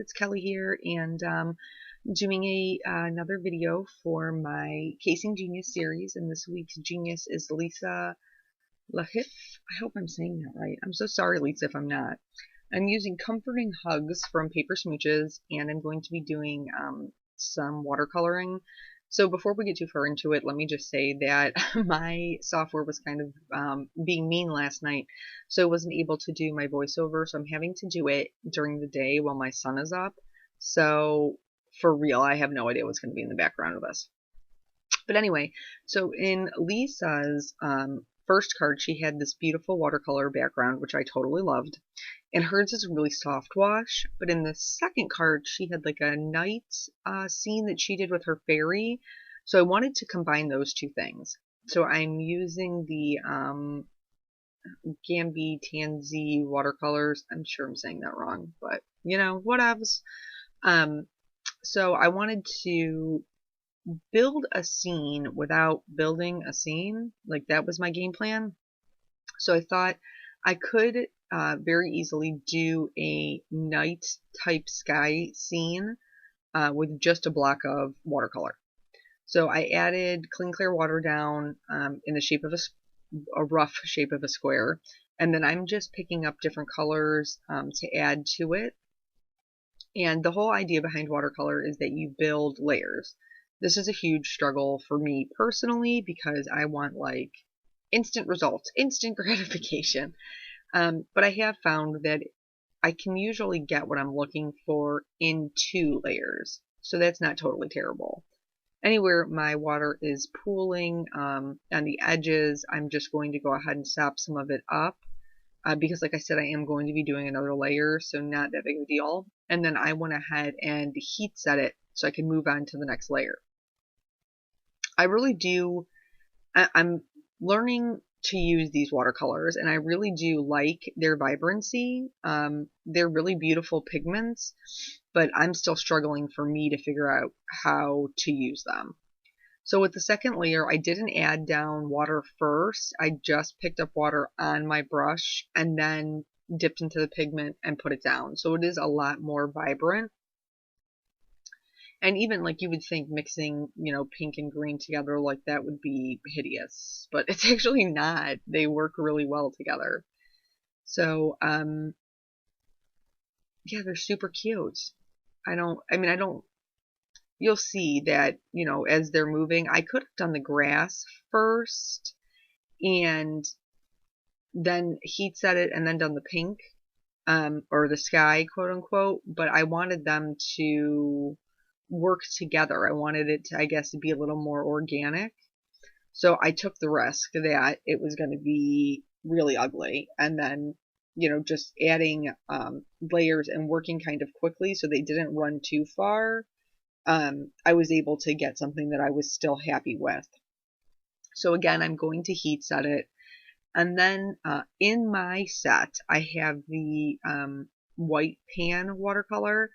it's Kelly here, and doing another video for my Casing Genius series. And this week's genius is Lisa Lahif. I hope I'm saying that right. I'm so sorry, Lisa, if I'm not. I'm using Comforting Hugs from Paper Smooches, and I'm going to be doing some watercoloring. So before we get too far into it, let me just say that my software was kind of being mean last night, so I wasn't able to do my voiceover, so I'm having to do it during the day while my son is up. So for real, I have no idea what's going to be in the background of this. But anyway, so in Lisa's first card, she had this beautiful watercolor background, which I totally loved. And hers is a really soft wash. But in the second card, she had like a night scene that she did with her fairy. So I wanted to combine those two things. So I'm using the Gambi Tansy watercolors. I'm sure I'm saying that wrong, but you know, whatevs. So I wanted to build a scene without building a scene. Like, that was my game plan. So I thought I could very easily do a night type sky scene with just a block of watercolor. So I added clean clear water down in the shape of a rough shape of a square, and then I'm just picking up different colors to add to it. And the whole idea behind watercolor is that you build layers. This is a huge struggle for me personally because I want like instant results, instant gratification. But I have found that I can usually get what I'm looking for in 2 layers. So that's not totally terrible. Anywhere my water is pooling on the edges, I'm just going to go ahead and sop some of it up. Because like I said, I am going to be doing another layer, so not that big of a deal. And then I went ahead and heat set it so I can move on to the next layer. I really do, I'm learning to use these watercolors, and I really do like their vibrancy. They're really beautiful pigments, but I'm still struggling for me to figure out how to use them. So with the second layer, I didn't add down water first. I just picked up water on my brush and then dipped into the pigment and put it down. So it is a lot more vibrant. And even like you would think mixing, you know, pink and green together like that would be hideous, but it's actually not. They work really well together. So, yeah, they're super cute. You'll see that, you know, as they're moving, I could have done the grass first and then heat set it and then done the pink, or the sky, quote unquote, but I wanted them to work together. I wanted it to, I guess, to be a little more organic. So I took the risk that it was going to be really ugly, and then, you know, just adding layers and working kind of quickly so they didn't run too far. I was able to get something that I was still happy with. So again, I'm going to heat set it. And then in my set, I have the white pan watercolor.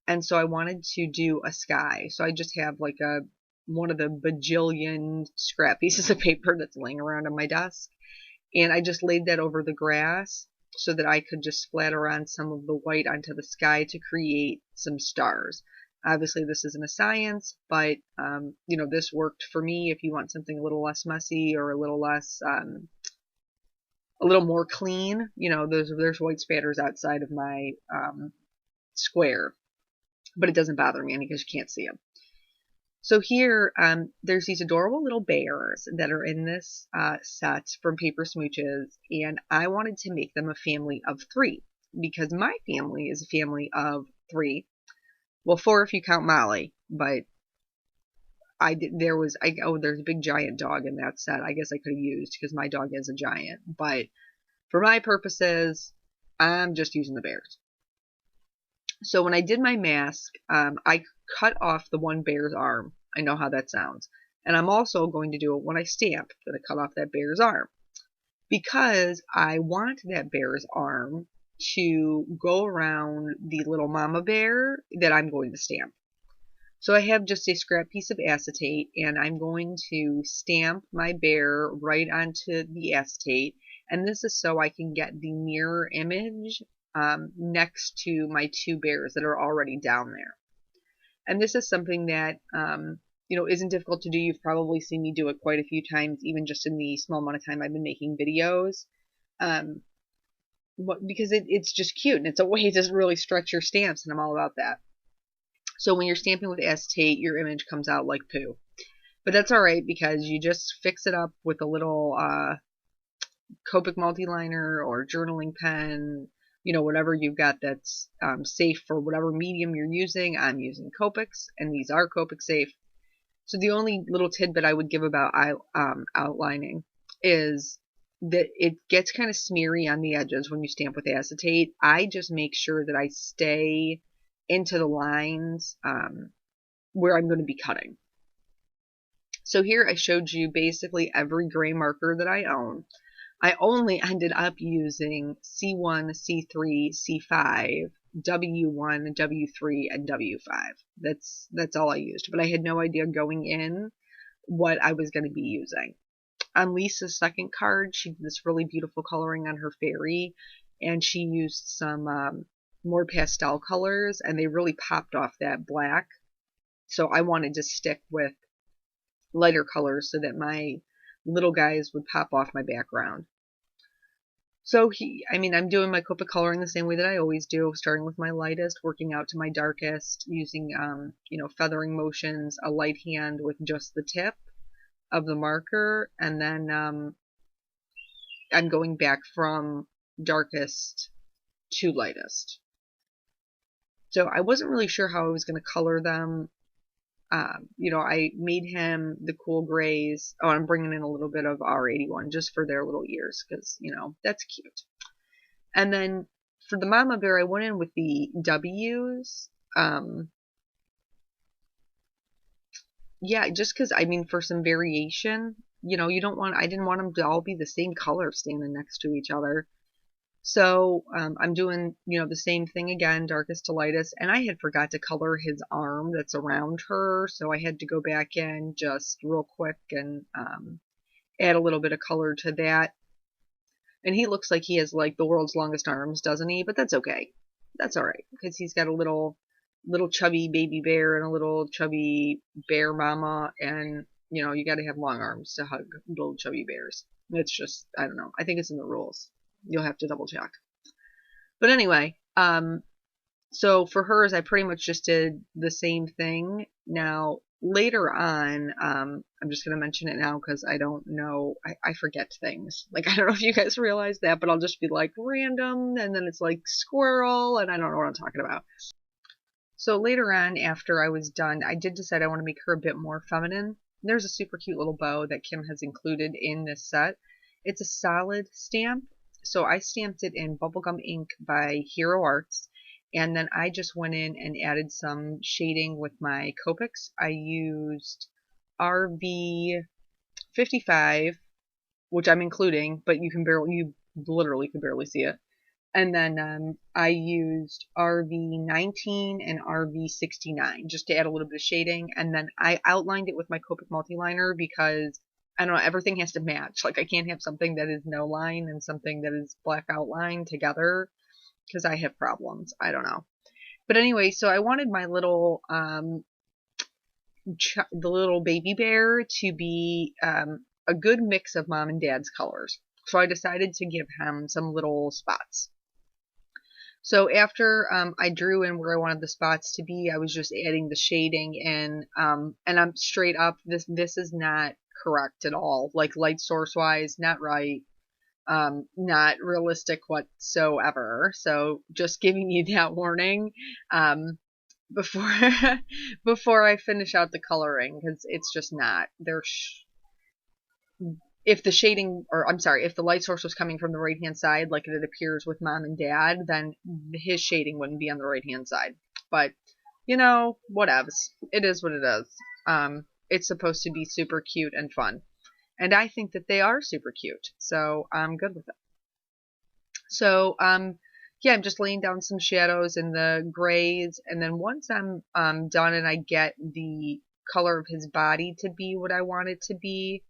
And so I wanted to do a sky. So I just have like one of the bajillion scrap pieces of paper that's laying around on my desk. And I just laid that over the grass so that I could just splatter on some of the white onto the sky to create some stars. Obviously, this isn't a science, but, you know, this worked for me. If you want something a little less messy or a little less, a little more clean, you know, there's white spatters outside of my square, but it doesn't bother me any because you can't see them. So here, there's these adorable little bears that are in this set from Paper Smooches, and I wanted to make them a family of 3 because my family is a family of 3. Well, 4 if you count Molly, but there's a big giant dog in that set. I guess I could have used because my dog is a giant, but for my purposes, I'm just using the bears. So when I did my mask, I cut off the one bear's arm. I know how that sounds. And I'm also going to do it when I stamp. I'm going to cut off that bear's arm because I want that bear's arm to go around the little mama bear that I'm going to stamp. So I have just a scrap piece of acetate, and I'm going to stamp my bear right onto the acetate. And this is so I can get the mirror image next to my two bears that are already down there. And this is something that, isn't difficult to do. You've probably seen me do it quite a few times, even just in the small amount of time I've been making videos. Because it's just cute, and it's a way to really stretch your stamps, and I'm all about that. So when you're stamping with acetate, your image comes out like poo. But that's alright, because you just fix it up with a little Copic multiliner or journaling pen, whatever you've got that's safe for whatever medium you're using. I'm using Copics, and these are Copic safe. So the only little tidbit I would give about outlining is that it gets kind of smeary on the edges when you stamp with acetate. I just make sure that I stay into the lines where I'm going to be cutting. So here I showed you basically every gray marker that I own. I only ended up using C1, C3, C5, W1, W3, and W5. That's all I used. But I had no idea going in what I was going to be using. On Lisa's second card, she did this really beautiful coloring on her fairy, and she used some more pastel colors, and they really popped off that black. So I wanted to stick with lighter colors so that my little guys would pop off my background. So I'm doing my Copic coloring the same way that I always do, starting with my lightest, working out to my darkest, using, feathering motions, a light hand with just the tip of the marker, and then I'm going back from darkest to lightest. So I wasn't really sure how I was going to color them. I made him the cool grays. Oh, I'm bringing in a little bit of R81 just for their little ears, because, that's cute. And then for the mama bear, I went in with the W's. Yeah, just because, for some variation, I didn't want them to all be the same color standing next to each other. So I'm doing, the same thing again, darkest to lightest, and I had forgot to color his arm that's around her, so I had to go back in just real quick and add a little bit of color to that. And he looks like he has like the world's longest arms, doesn't he? But that's okay. That's all right, because he's got a little chubby baby bear and a little chubby bear mama, and you got to have long arms to hug little chubby bears. It's just, I don't know. I think it's in the rules. You'll have to double check. But anyway, so for hers, I pretty much just did the same thing. Now, later on, I'm just going to mention it now because I don't know. I forget things. Like, I don't know if you guys realize that, but I'll just be like random, and then it's like squirrel, and I don't know what I'm talking about. So later on, after I was done, I did decide I want to make her a bit more feminine. There's a super cute little bow that Kim has included in this set. It's a solid stamp. So I stamped it in bubblegum ink by Hero Arts, and then I just went in and added some shading with my Copics. I used RV55, which I'm including, but you literally can barely see it. And then I used RV19 and RV69 just to add a little bit of shading, and then I outlined it with my Copic multiliner because I don't know, everything has to match. Like, I can't have something that is no line and something that is black outline together because I have problems. I don't know. But anyway, so I wanted my little, the little baby bear to be a good mix of mom and dad's colors. So I decided to give him some little spots. So after I drew in where I wanted the spots to be, I was just adding the shading in, and I'm straight up, this is not correct at all. Like, light source wise, not right, not realistic whatsoever. So just giving you that warning before before I finish out the coloring, because it's just not. If the shading, or I'm sorry, if the light source was coming from the right hand side, like it appears with mom and dad, then his shading wouldn't be on the right hand side. But whatevs. It is what it is. It's supposed to be super cute and fun. And I think that they are super cute. So I'm good with it. So, yeah, I'm just laying down some shadows in the grays. And then once I'm done and I get the color of his body to be what I want it to be,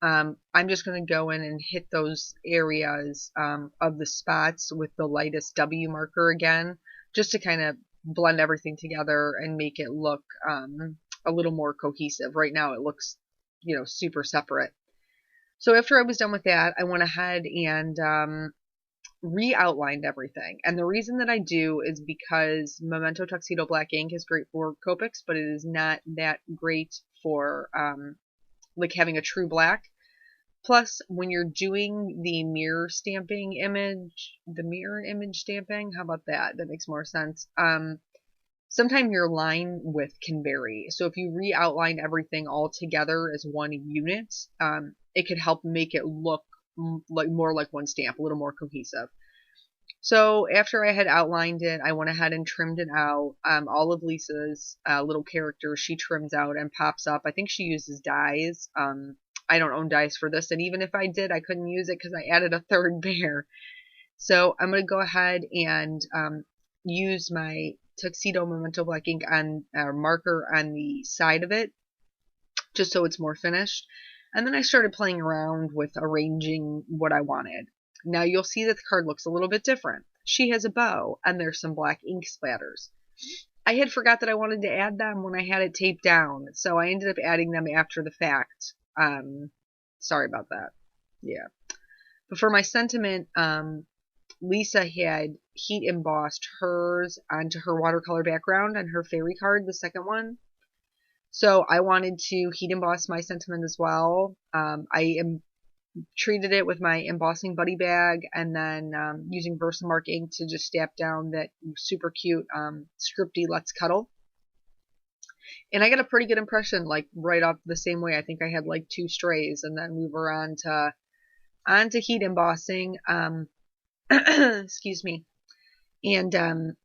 I'm just going to go in and hit those areas of the spots with the lightest W marker again, just to kind of blend everything together and make it look a little more cohesive. Right now it looks, super separate. So after I was done with that, I went ahead and re-outlined everything. And the reason that I do is because Memento Tuxedo Black ink is great for Copics, but it is not that great for like having a true black. Plus, when you're doing the mirror image stamping, how about that? That makes more sense. Sometimes your line width can vary. So if you re-outline everything all together as one unit, it could help make it look more like one stamp, a little more cohesive. So after I had outlined it, I went ahead and trimmed it out. All of Lisa's little characters she trims out and pops up. I think she uses dies. I don't own dies for this, and even if I did, I couldn't use it because I added a third bear. So I'm going to go ahead and use my Tuxedo Memento Black ink on marker on the side of it, just so it's more finished. And then I started playing around with arranging what I wanted. Now you'll see that the card looks a little bit different. She has a bow, and there's some black ink splatters. I had forgot that I wanted to add them when I had it taped down, so I ended up adding them after the fact. Sorry about that. Yeah. But for my sentiment, Lisa had heat embossed hers onto her watercolor background on her fairy card, the second one. So I wanted to heat emboss my sentiment as well. I treated it with my embossing buddy bag, and then using Versamark ink to just stamp down that super cute scripty Let's Cuddle. And I got a pretty good impression, like right off the same way. I think I had like 2 strays, and then we were on to heat embossing. Excuse me. And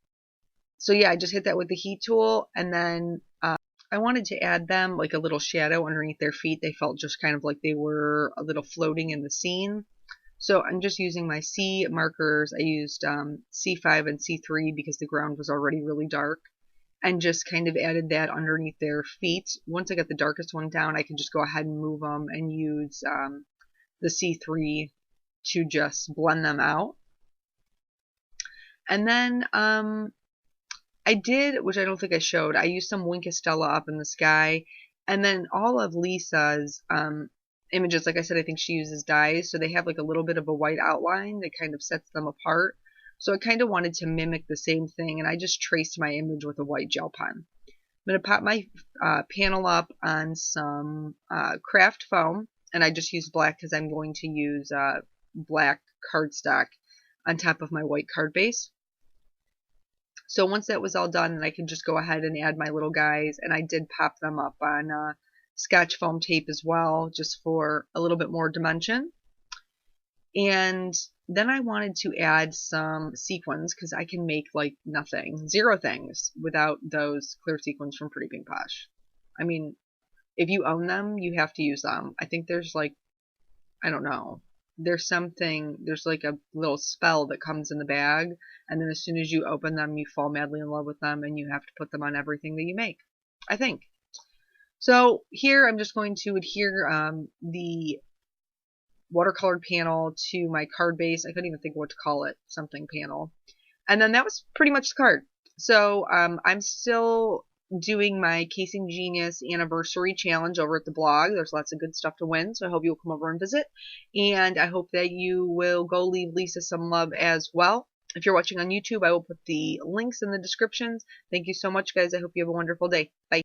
so yeah, I just hit that with the heat tool, and then I wanted to add them like a little shadow underneath their feet. They felt just kind of like they were a little floating in the scene. So I'm just using my C markers. I used C5 and C3 because the ground was already really dark, and just kind of added that underneath their feet. Once I got the darkest one down, I can just go ahead and move them and use the C3 to just blend them out. And then I did, which I don't think I showed, I used some Wink Estella up in the sky, and then all of Lisa's images, like I said, I think she uses dyes, so they have like a little bit of a white outline that kind of sets them apart. So I kind of wanted to mimic the same thing, and I just traced my image with a white gel pen. I'm going to pop my panel up on some craft foam, and I just used black because I'm going to use black cardstock on top of my white card base. So once that was all done, I can just go ahead and add my little guys, and I did pop them up on Scotch foam tape as well, just for a little bit more dimension. And then I wanted to add some sequins, because I can make like nothing, 0 things, without those clear sequins from Pretty Pink Posh. I mean, if you own them, you have to use them. I think there's like, I don't know, there's like a little spell that comes in the bag, and then as soon as you open them, you fall madly in love with them, and you have to put them on everything that you make, I think. So here I'm just going to adhere the watercolored panel to my card base. I couldn't even think what to call it, something panel. And then that was pretty much the card. So I'm still doing my Casing Genius anniversary challenge over at the blog. There's lots of good stuff to win, so I hope you'll come over and visit. And I hope that you will go leave Lisa some love as well. If you're watching on YouTube, I will put the links in the descriptions. Thank you so much, guys. I hope you have a wonderful day. Bye.